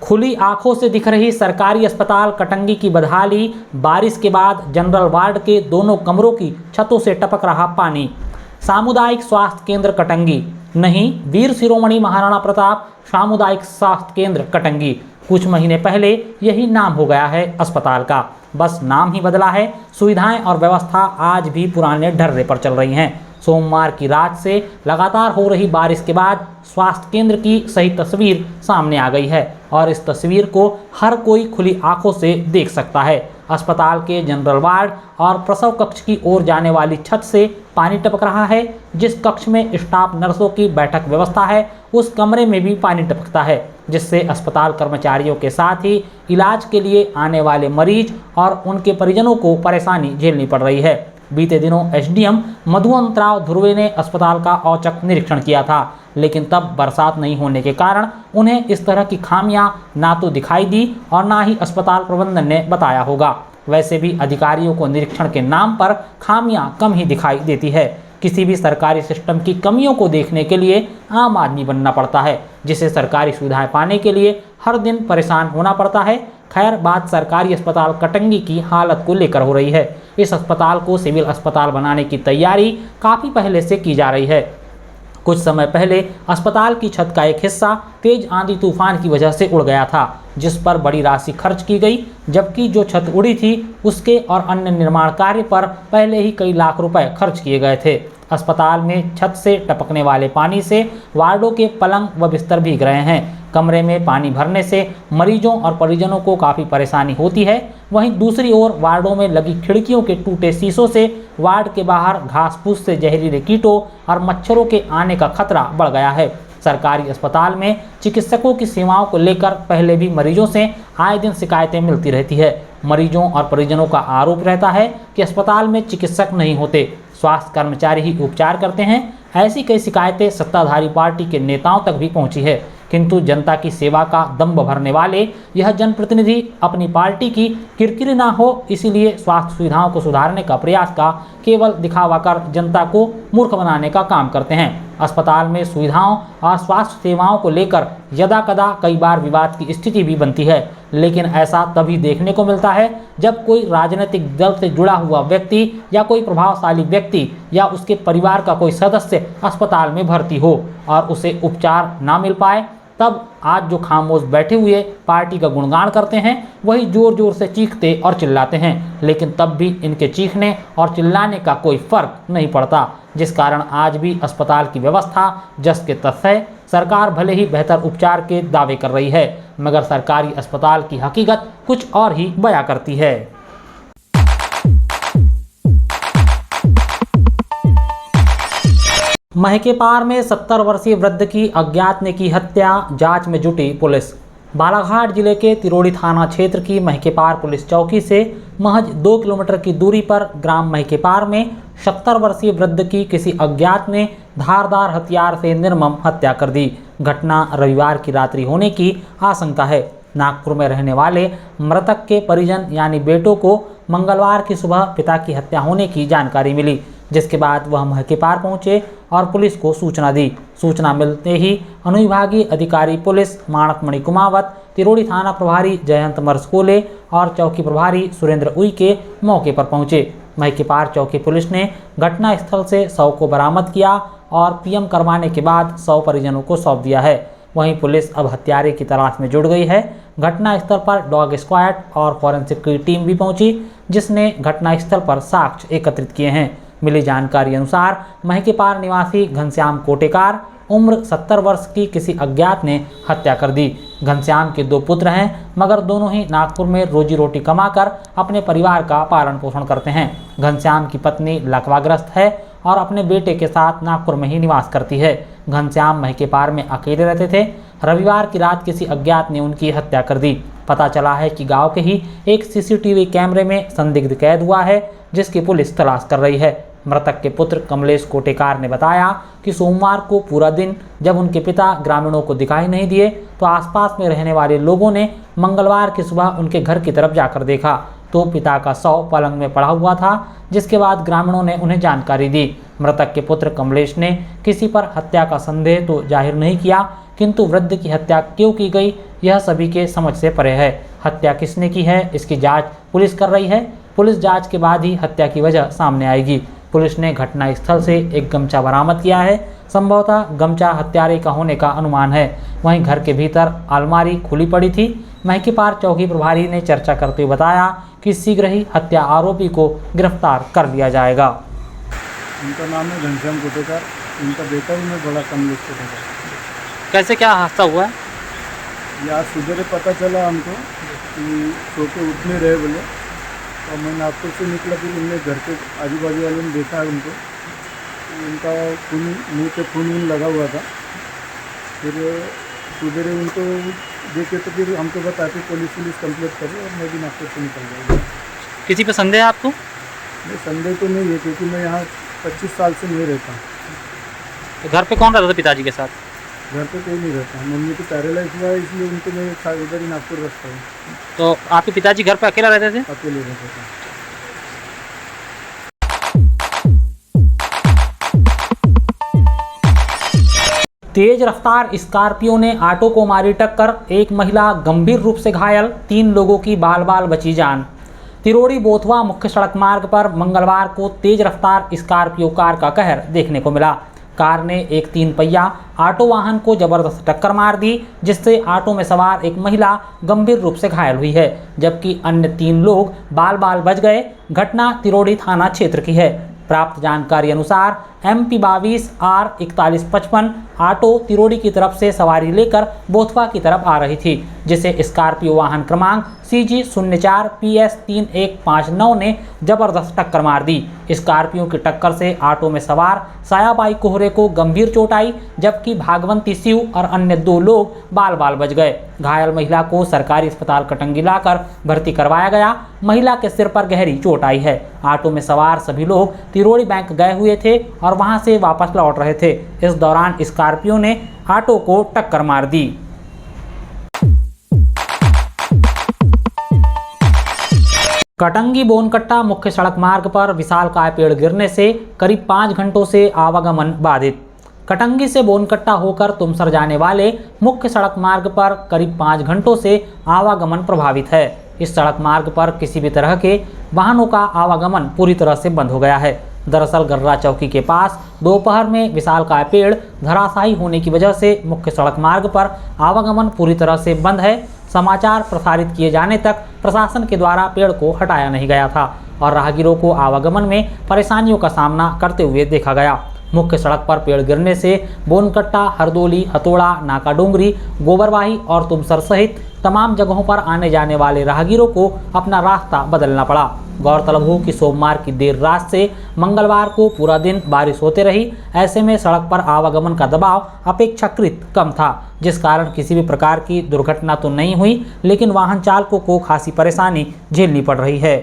खुली आंखों से दिख रही सरकारी अस्पताल कटंगी की बदहाली, बारिश के बाद जनरल वार्ड के दोनों कमरों की छतों से टपक रहा पानी। सामुदायिक स्वास्थ्य केंद्र कटंगी नहीं, वीर शिरोमणि महाराणा प्रताप सामुदायिक स्वास्थ्य केंद्र कटंगी। कुछ महीने पहले यही नाम हो गया है अस्पताल का, बस नाम ही बदला है। सुविधाएं और व्यवस्था आज भी पुराने ढर्रे पर चल रही हैं। सोमवार की रात से लगातार हो रही बारिश के बाद स्वास्थ्य केंद्र की सही तस्वीर सामने आ गई है और इस तस्वीर को हर कोई खुली आंखों से देख सकता है। अस्पताल के जनरल वार्ड और प्रसव कक्ष की ओर जाने वाली छत से पानी टपक रहा है। जिस कक्ष में स्टाफ नर्सों की बैठक व्यवस्था है, उस कमरे में भी पानी टपकता है, जिससे अस्पताल कर्मचारियों के साथ ही इलाज के लिए आने वाले मरीज और उनके परिजनों को परेशानी झेलनी पड़ रही है। बीते दिनों एसडीएम मधुवंतराव ध्रुवे ने अस्पताल का औचक निरीक्षण किया था, लेकिन तब बरसात नहीं होने के कारण उन्हें इस तरह की खामियां ना तो दिखाई दी और ना ही अस्पताल प्रबंधन ने बताया होगा। वैसे भी अधिकारियों को निरीक्षण के नाम पर खामियां कम ही दिखाई देती है। किसी भी सरकारी सिस्टम की कमियों को देखने के लिए आम आदमी बनना पड़ता है, जिसे सरकारी सुविधाएं पाने के लिए हर दिन परेशान होना पड़ता है। खैर, बात सरकारी अस्पताल कटंगी की हालत को लेकर हो रही है। इस अस्पताल को सिविल अस्पताल बनाने की तैयारी काफ़ी पहले से की जा रही है। कुछ समय पहले अस्पताल की छत का एक हिस्सा तेज आंधी तूफान की वजह से उड़ गया था, जिस पर बड़ी राशि खर्च की गई, जबकि जो छत उड़ी थी उसके और अन्य निर्माण कार्य पर पहले ही कई लाख रुपए खर्च किए गए थे। अस्पताल में छत से टपकने वाले पानी से वार्डों के पलंग व बिस्तर भीग रहे हैं। कमरे में पानी भरने से मरीजों और परिजनों को काफ़ी परेशानी होती है। वहीं दूसरी ओर वार्डों में लगी खिड़कियों के टूटे शीशों से वार्ड के बाहर घास फूस से जहरीले कीटों और मच्छरों के आने का खतरा बढ़ गया है। सरकारी अस्पताल में चिकित्सकों की सेवाओं को लेकर पहले भी मरीजों से आए दिन शिकायतें मिलती रहती है। मरीजों और परिजनों का आरोप रहता है कि अस्पताल में चिकित्सक नहीं होते, स्वास्थ्य कर्मचारी ही उपचार करते हैं। ऐसी कई शिकायतें सत्ताधारी पार्टी के नेताओं तक भी पहुंची है, किंतु जनता की सेवा का दम्भ भरने वाले यह जनप्रतिनिधि अपनी पार्टी की किरकिरी ना हो, इसीलिए स्वास्थ्य सुविधाओं को सुधारने का प्रयास का केवल दिखावा कर जनता को मूर्ख बनाने का काम करते हैं। अस्पताल में सुविधाओं और स्वास्थ्य सेवाओं को लेकर यदा कदा कई बार विवाद की स्थिति भी बनती है, लेकिन ऐसा तभी देखने को मिलता है जब कोई राजनीतिक दल से जुड़ा हुआ व्यक्ति या कोई प्रभावशाली व्यक्ति या उसके परिवार का कोई सदस्य अस्पताल में भर्ती हो और उसे उपचार ना मिल पाए। तब आज जो खामोश बैठे हुए पार्टी का गुणगान करते हैं, वही जोर जोर से चीखते और चिल्लाते हैं, लेकिन तब भी इनके चीखने और चिल्लाने का कोई फर्क नहीं पड़ता, जिस कारण आज भी अस्पताल की व्यवस्था जस के तस है। सरकार भले ही बेहतर उपचार के दावे कर रही है, मगर सरकारी अस्पताल की हकीकत कुछ और ही बयां करती है। महकेपार में 70 वर्षीय वृद्ध की अज्ञात ने की हत्या, जांच में जुटी पुलिस। बालाघाट जिले के तिरोड़ी थाना क्षेत्र की महकेपार पुलिस चौकी से महज 2 किलोमीटर की दूरी पर ग्राम महकेपार में 70 वर्षीय वृद्ध की किसी अज्ञात ने धारदार हथियार से निर्मम हत्या कर दी। घटना रविवार की रात्रि होने की आशंका है। नागपुर में रहने वाले मृतक के परिजन यानी बेटों को मंगलवार की सुबह पिता की हत्या होने की जानकारी मिली, जिसके बाद वह महकेपार पहुंचे और पुलिस को सूचना दी। सूचना मिलते ही अनुविभागीय अधिकारी पुलिस माणकमणि कुमावत, तिरोड़ी थाना प्रभारी जयंत मरसकोले और चौकी प्रभारी सुरेंद्र उइके मौके पर पहुंचे। महकेपार चौकी पुलिस ने घटना स्थल से शव को बरामद किया और पीएम करवाने के बाद शव परिजनों को सौंप दिया है। वहीं पुलिस अब हत्यारे की तलाश में जुट गई है। घटना स्थल पर डॉग स्क्वाड और फॉरेंसिक की टीम भी पहुंची, जिसने घटना स्थल पर साक्ष्य एकत्रित किए हैं। मिली जानकारी अनुसार महकेपार निवासी घनश्याम कोटेकार उम्र 70 वर्ष की किसी अज्ञात ने हत्या कर दी। घनश्याम के 2 पुत्र हैं, मगर दोनों ही नागपुर में रोजी रोटी कमाकर अपने परिवार का पालन पोषण करते हैं। घनश्याम की पत्नी लकवाग्रस्त है और अपने बेटे के साथ नागपुर में ही निवास करती है। घनश्याम महकेपार में अकेले रहते थे। रविवार की रात किसी अज्ञात ने उनकी हत्या कर दी। पता चला है कि गांव के ही एक सीसीटीवी कैमरे में संदिग्ध कैद हुआ है, जिसकी पुलिस तलाश कर रही है। मृतक के पुत्र कमलेश कोटेकार ने बताया कि सोमवार को पूरा दिन जब उनके पिता ग्रामीणों को दिखाई नहीं दिए, तो आसपास में रहने वाले लोगों ने मंगलवार की सुबह उनके घर की तरफ जाकर देखा तो पिता का शव पलंग में पड़ा हुआ था, जिसके बाद ग्रामीणों ने उन्हें जानकारी दी। मृतक के पुत्र कमलेश ने किसी पर हत्या का संदेह तो जाहिर नहीं किया, किंतु वृद्ध की हत्या क्यों की गई यह सभी के समझ से परे है। हत्या किसने की है इसकी जांच पुलिस कर रही है। पुलिस जांच के बाद ही हत्या की वजह सामने आएगी। पुलिस ने घटनास्थल से एक गमछा बरामद किया है। संभवतः गमछा हत्यारे का होने का अनुमान है। वहीं घर के भीतर अलमारी खुली पड़ी थी। महिकीपार चौकी प्रभारी ने चर्चा करते हुए बताया कि शीघ्र ही हत्या आरोपी को गिरफ्तार कर लिया जाएगा। उनका नाम है घनश्याम कोटेकर, उनका बेटा भी मैं बड़ा कमलेश कोटेकर। कैसे क्या हादसा हुआ? ये आज सुबह पता चला हमको कि सो के उठ नहीं रहे बोले, और मैं नागपुर से निकला, फिर उनने घर के आजू बाजू वालों ने देखा उनको, तो उनका खून, मुँह पे खून लगा हुआ था। फिर सुबह उनको देखे तो फिर हमको बताते पुलिस कंप्लेंट करे, और मैं भी नागपुर से निकल गया। किसी पे संदेह है आपको? नहीं, संदेह तो नहीं है, क्योंकि मैं यहाँ 25 साल से नहीं रहता। तो घर पे कौन रहता था पिताजी के साथ? घर पे कोई नहीं रहता, मम्मी तो पैरालाइज हुआ है, इसलिए उनको मैं उधर ही नागपुर रखता हूँ। तो आपके पिताजी घर पे अकेला रहते थे? अकेले रहते थे। तेज रफ्तार स्कॉर्पियो ने ऑटो को मारी टक्कर, एक महिला गंभीर रूप से घायल, 3 लोगों की बाल बाल बची जान। तिरोड़ी बोथवा मुख्य सड़क मार्ग पर मंगलवार को तेज रफ्तार स्कॉर्पियो कार का कहर देखने को मिला। कार ने एक 3 पहिया ऑटो वाहन को जबरदस्त टक्कर मार दी, जिससे ऑटो में सवार एक महिला गंभीर रूप से घायल हुई है, जबकि अन्य 3 लोग बाल बाल बच गए। घटना तिरोड़ी थाना क्षेत्र की है। प्राप्त जानकारी अनुसार MP 22 R 4155 ऑटो तिरोड़ी की तरफ से सवारी लेकर बोथवा की तरफ आ रही थी, जिसे स्कॉर्पियो वाहन क्रमांक CG 04 PS 3159 ने जबरदस्त टक्कर मार दी। स्कॉर्पियो की टक्कर से ऑटो में सवार सायाबाई कोहरे को गंभीर चोट आई, जबकि भागवंती शिव और अन्य 2 लोग बाल बाल बच गए। घायल महिला को सरकारी अस्पताल कटंगी लाकर भर्ती करवाया गया। महिला के सिर पर गहरी चोट आई है। ऑटो में सवार सभी लोग तिरोड़ी बैंक गए हुए थे और वहां से वापस लौट रहे थे। इस दौरान स्कॉर्पियो ने ऑटो को टक्कर मार दी। कटंगी बोनकट्टा मुख्य सड़क मार्ग पर विशालकाय पेड़ गिरने से करीब 5 घंटों से आवागमन बाधित। कटंगी से बोनकट्टा होकर तुमसर जाने वाले मुख्य सड़क मार्ग पर करीब 5 घंटों से आवागमन प्रभावित है। इस सड़क मार्ग पर किसी भी तरह के वाहनों का आवागमन पूरी तरह से बंद हो गया है। दरअसल गर्रा चौकी के पास दोपहर में विशालकाय पेड़ धराशायी होने की वजह से मुख्य सड़क मार्ग पर आवागमन पूरी तरह से बंद है। समाचार प्रसारित किए जाने तक प्रशासन के द्वारा पेड़ को हटाया नहीं गया था और राहगीरों को आवागमन में परेशानियों का सामना करते हुए देखा गया। मुख्य सड़क पर पेड़ गिरने से बोनकट्टा, हरदोली, हथोड़ा, नाका डोंगरी, गोबरवाही और तुमसर सहित तमाम जगहों पर आने जाने वाले राहगीरों को अपना रास्ता बदलना पड़ा। गौरतलब हो कि सोमवार की देर रात से मंगलवार को पूरा दिन बारिश होते रही। ऐसे में सड़क पर आवागमन का दबाव अपेक्षाकृत कम था, जिस कारण किसी भी प्रकार की दुर्घटना तो नहीं हुई, लेकिन वाहन चालकों को खासी परेशानी झेलनी पड़ रही है।